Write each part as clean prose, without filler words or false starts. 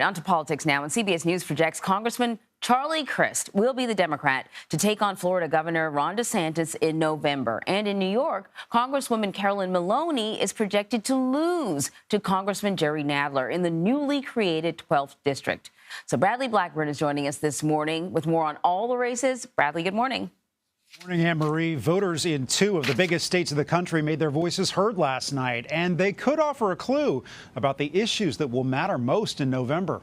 On to politics now. And CBS News projects Congressman Charlie Crist will be the Democrat to take on Florida Governor Ron DeSantis in November. And in New York, Congresswoman Carolyn Maloney is projected to lose to Congressman Jerry Nadler in the newly created 12th district. So Bradley Blackburn is joining us this morning with more on all the races. Bradley, good morning. Morning, Anne-Marie. Voters in 2 of the biggest states of the country made their voices heard last night, and they could offer a clue about the issues that will matter most in November.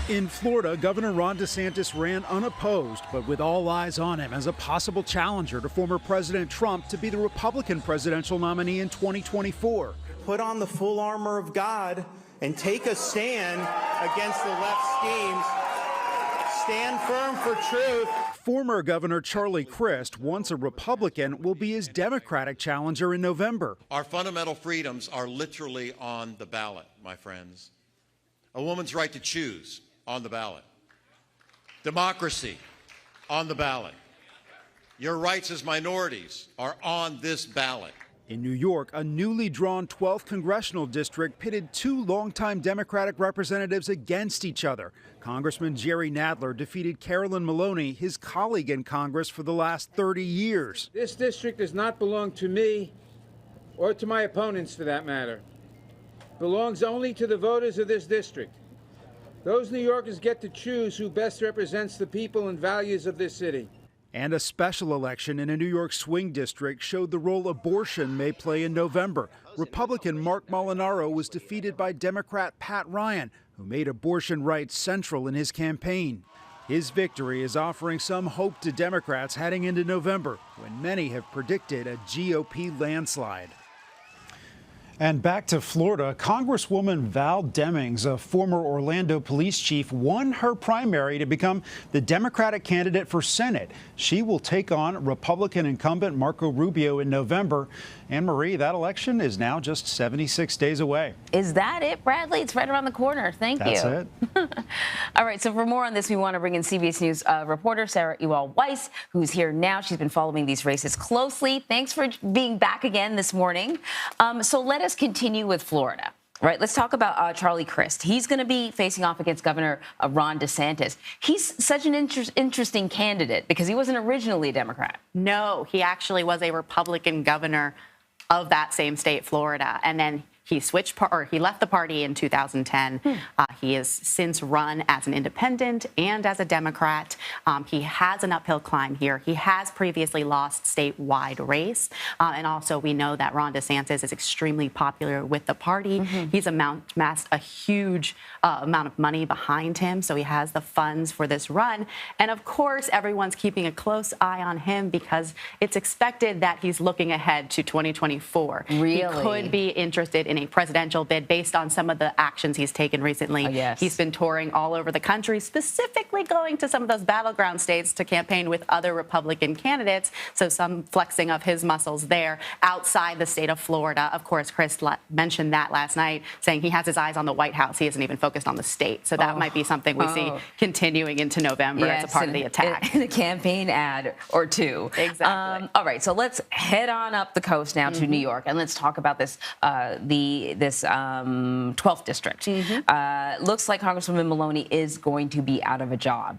In Florida, Governor Ron DeSantis ran unopposed, but with all eyes on him as a possible challenger to former President Trump to be the Republican presidential nominee in 2024. Put on the full armor of God and take a stand against the left schemes. Stand firm for truth. Former Governor Charlie Crist, once a Republican, will be his Democratic challenger in November. Our fundamental freedoms are literally on the ballot, my friends. A woman's right to choose on the ballot. Democracy on the ballot. Your rights as minorities are on this ballot. In New York, a newly drawn 12th congressional district pitted 2 longtime Democratic representatives against each other. Congressman Jerry Nadler defeated Carolyn Maloney, his colleague in Congress for the last 30 years. This district does not belong to me or to my opponents, for that matter. It belongs only to the voters of this district. Those New Yorkers get to choose who best represents the people and values of this city. And a special election in a New York swing district showed the role abortion may play in November. Republican Mark Molinaro was defeated by Democrat Pat Ryan, who made abortion rights central in his campaign. His victory is offering some hope to Democrats heading into November, when many have predicted a GOP landslide. And back to Florida, Congresswoman Val Demings, a former Orlando police chief, won her primary to become the Democratic candidate for Senate. She will take on Republican incumbent Marco Rubio in November. Anne-Marie, that election is now just 76 days away. Is that it, Bradley? It's right around the corner. Thank you. That's it. All right, so for more on this, we want to bring in CBS News reporter Sarah Ewall-Wice, who's here now. She's been following these races closely. Thanks for being back again this morning. So let us continue with Florida. Right, let's talk about Charlie Crist. He's going to be facing off against Governor Ron DeSantis. He's such an interesting candidate because he wasn't originally a Democrat. No, he actually was a Republican governor of that same state, Florida, and then he he left the party in 2010. He has since run as an independent and as a Democrat. He has an uphill climb here. He has previously lost statewide race. And also we know that Ron DeSantis is extremely popular with the party. He's amassed a huge amount of money behind him. So he has the funds for this run. And of course, everyone's keeping a close eye on him because it's expected that he's looking ahead to 2024. Really? He could be interested in a presidential bid based on some of the actions he's taken recently. Yes. He's been touring all over the country, specifically going to some of those battleground states to campaign with other Republican candidates. So some flexing of his muscles there outside the state of Florida. Of course, Chris mentioned that last night, saying he has his eyes on the White House. He isn't even focused on the state. So that might be something we see continuing into November as a part of the attack. In a campaign ad or two. Exactly. All right, so let's head on up the coast now to New York, and let's talk about this, this 12th district. Looks like Congresswoman Maloney is going to be out of a job.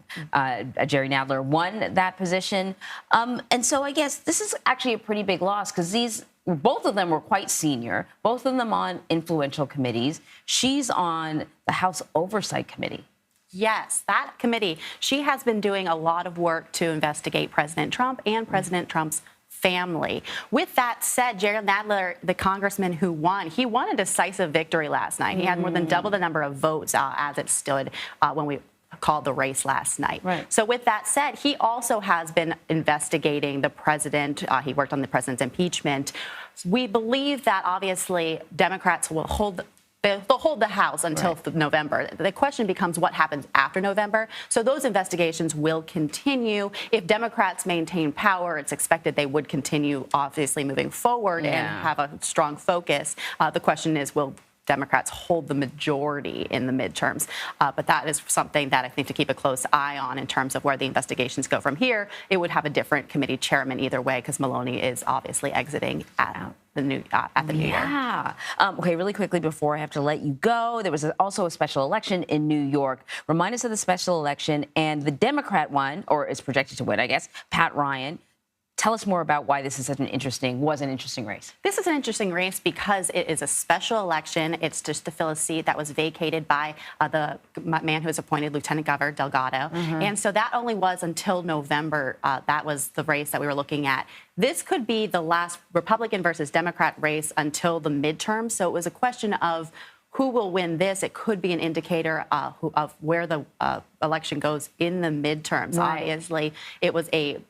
Jerry Nadler won that position. And so I guess this is actually a pretty big loss because both of them were quite senior, both of them on influential committees. She's on the House Oversight Committee. Yes, that committee. She has been doing a lot of work to investigate President Trump and President Trump's family. With that said, Jerry Nadler, the congressman who won, he won a decisive victory last night. He had more than double the number of votes as it stood when we called the race last night. Right. So with that said, he also has been investigating the president. He worked on the president's impeachment. We believe that obviously Democrats will they'll hold the House until November. The question becomes what happens after November. So those investigations will continue. If Democrats maintain power, it's expected they would continue, obviously, moving forward and have a strong focus. The question is, will Democrats hold the majority in the midterms. But that is something that I think to keep a close eye on in terms of where the investigations go from here. It would have a different committee chairman either way, because Maloney is obviously exiting at the new year. Yeah. Okay, really quickly before I have to let you go, there was also a special election in New York. Remind us of the special election and the Democrat one, or is projected to win, I guess, Pat Ryan. Tell us more about why this is such an interesting race. This is an interesting race because it is a special election. It's just to fill a seat that was vacated by the man who was appointed, Lieutenant Governor Delgado. And so that only was until November. That was the race that we were looking at. This could be the last Republican versus Democrat race until the midterm. So it was a question of who will win this. It could be an indicator of where the election goes in the midterms. Right. Obviously, it was a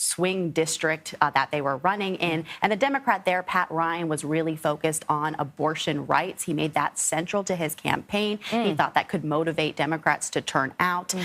swing district that they were running in. And the Democrat there, Pat Ryan, was really focused on abortion rights. He made that central to his campaign. He thought that could motivate Democrats to turn out.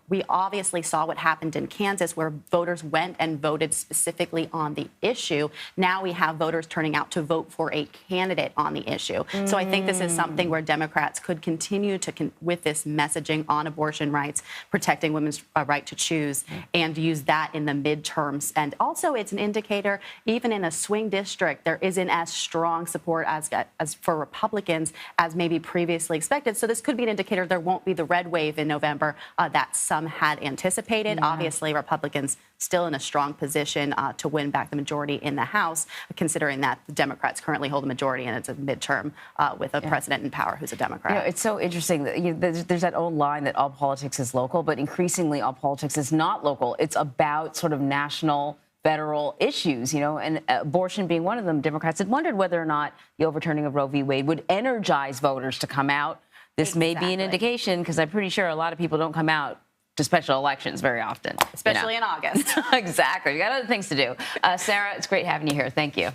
We obviously saw what happened in Kansas, where voters went and voted specifically on the issue. Now we have voters turning out to vote for a candidate on the issue. So I think this is something where Democrats could continue to, with this messaging on abortion rights, protecting women's right to choose, and use that in the midterm. And also, it's an indicator, even in a swing district, there isn't as strong support as for Republicans as maybe previously expected. So this could be an indicator there won't be the red wave in November that some had anticipated. Obviously, Republicans still in a strong position to win back the majority in the House, considering that the Democrats currently hold a majority and it's a midterm with a president in power who's a Democrat. You know, it's so interesting that there's that old line that all politics is local, but increasingly all politics is not local. It's about sort of national, federal issues, and abortion being one of them. Democrats had wondered whether or not the overturning of Roe v. Wade would energize voters to come out. This may be an indication, because I'm pretty sure a lot of people don't come out to special elections very often. Especially in August. Exactly. We got other things to do. Sarah, it's great having you here. Thank you.